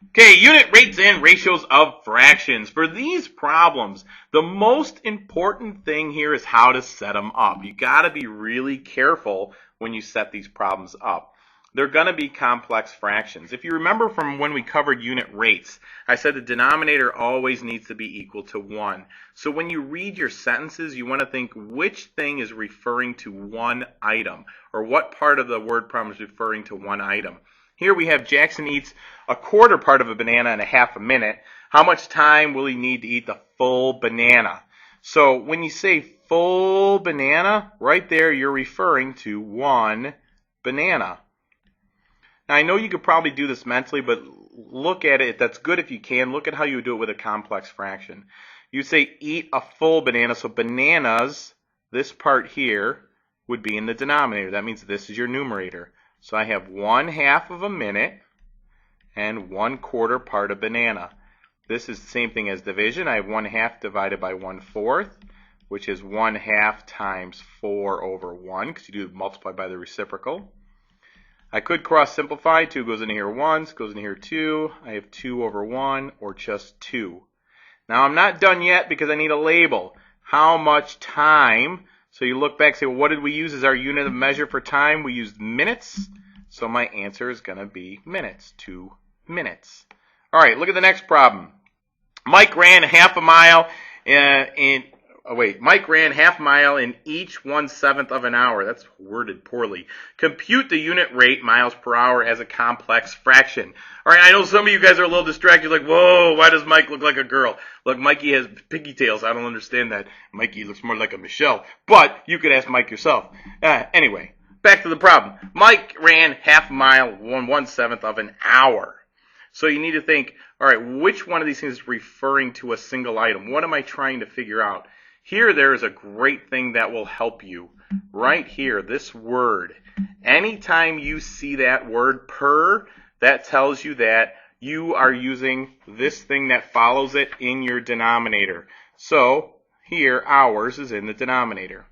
Okay, unit rates and ratios of fractions. For these problems, the most important thing here is how to set them up. You got to be really careful when you set these problems up. They're going to be complex fractions. If you remember from when we covered unit rates, I said the denominator always needs to be equal to 1. So when you read your sentences, you want to think which thing is referring to one item, or what part of the word problem is referring to one item. Here we have Jackson eats a quarter part of a banana in a half a minute. How much time will he need to eat the full banana? So when you say full banana, right there you're referring to one banana. Now I know you could probably do this mentally, but look at it. That's good if you can. Look at how you would do it with a complex fraction. You say eat a full banana, so bananas, this part here, would be in the denominator. That means this is your numerator. So I have 1/2 of a minute and 1/4 part of banana. This is the same thing as division. I have 1/2 divided by 1/4, which is 1/2 times 4 over 1, because you do multiply by the reciprocal. I could cross simplify. 2 goes into here once, goes into here 2. I have 2 over 1, or just 2. Now I'm not done yet because I need a label. How much time? So you look back and say, well, what did we use as our unit of measure for time? We used minutes. So my answer is going to be minutes, 2 minutes. All right, look at the next problem. Mike ran half a mile Mike ran half a mile in each 1/7 of an hour. That's worded poorly. Compute the unit rate, miles per hour, as a complex fraction. All right, I know some of you guys are a little distracted, like, whoa, why does Mike look like a girl? Look, Mikey has pigtails. I don't understand that. Mikey looks more like a Michelle. But you could ask Mike yourself. Anyway, back to the problem. Mike ran half a mile in 1/7 of an hour. So you need to think, all right, which one of these things is referring to a single item? What am I trying to figure out? Here, there is a great thing that will help you. Right here, this word. Anytime you see that word per, that tells you that you are using this thing that follows it in your denominator. So here, hours is in the denominator.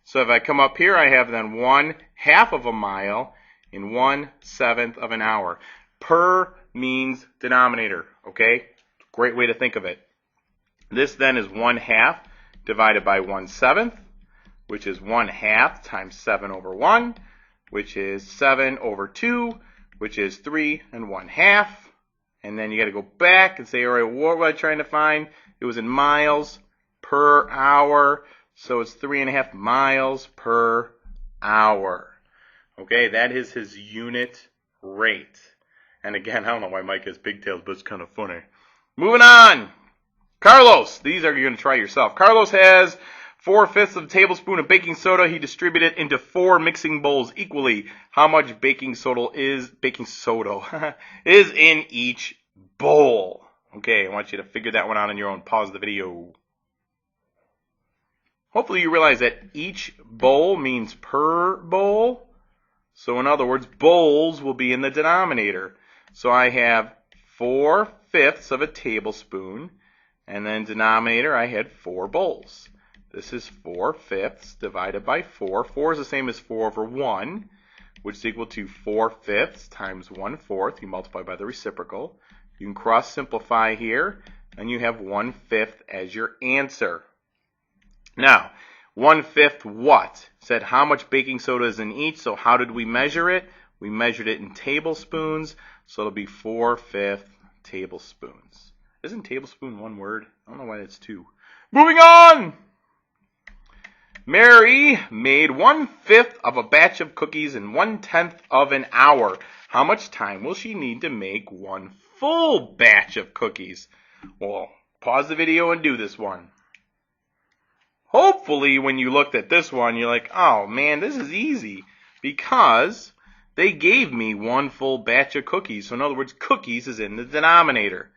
So if I come up here, I have then 1/2 of a mile in 1/7 of an hour. Per means denominator, okay? Great way to think of it. This then is 1/2 divided by 1/7, which is 1/2 times 7 over 1, which is 7 over 2, which is 3 1/2. And then you got to go back and say, all right, what was I trying to find? It was in miles per hour, so it's 3.5 miles per hour. Okay, that is his unit rate. And again, I don't know why Mike has pigtails, but it's kind of funny. Moving on. Carlos, these are you going to try yourself. Carlos has 4/5 of a tablespoon of baking soda. He distributed it into 4 mixing bowls equally. How much baking soda is in each bowl? Okay, I want you to figure that one out on your own. Pause the video. Hopefully you realize that each bowl means per bowl. So in other words, bowls will be in the denominator. So I have 4/5 of a tablespoon. And then denominator, I had 4 bowls. This is 4/5 divided by 4. 4 is the same as 4 over 1, which is equal to 4/5 times 1/4. You multiply by the reciprocal. You can cross simplify here, and you have 1/5 as your answer. Now, 1/5 what? Said how much baking soda is in each, so how did we measure it? We measured it in tablespoons, so it'll be 4/5 tablespoons. Isn't tablespoon one word? I don't know why that's 2. Moving on! Mary made 1/5 of a batch of cookies in 1/10 of an hour. How much time will she need to make 1 full batch of cookies? Well, pause the video and do this one. Hopefully, when you looked at this one, you're like, oh man, this is easy. Because they gave me 1 full batch of cookies. So in other words, cookies is in the denominator.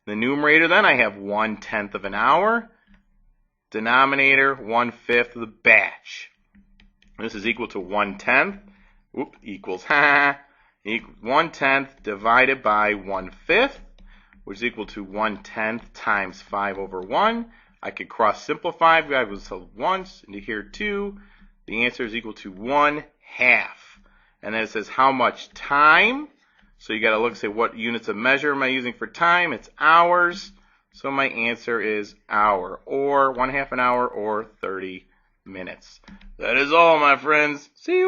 The numerator, then I have 1/10 of an hour. Denominator, 1/5 of the batch. This is equal to 1/10. Equals 1/10 divided by 1/5, which is equal to 1/10 times 5 over 1. I could cross simplify. I was once into here 2. The answer is equal to 1/2. And then it says how much time. So you got to look and say, what units of measure am I using for time? It's hours. So my answer is hour, or 1/2 an hour, or 30 minutes. That is all, my friends. See you.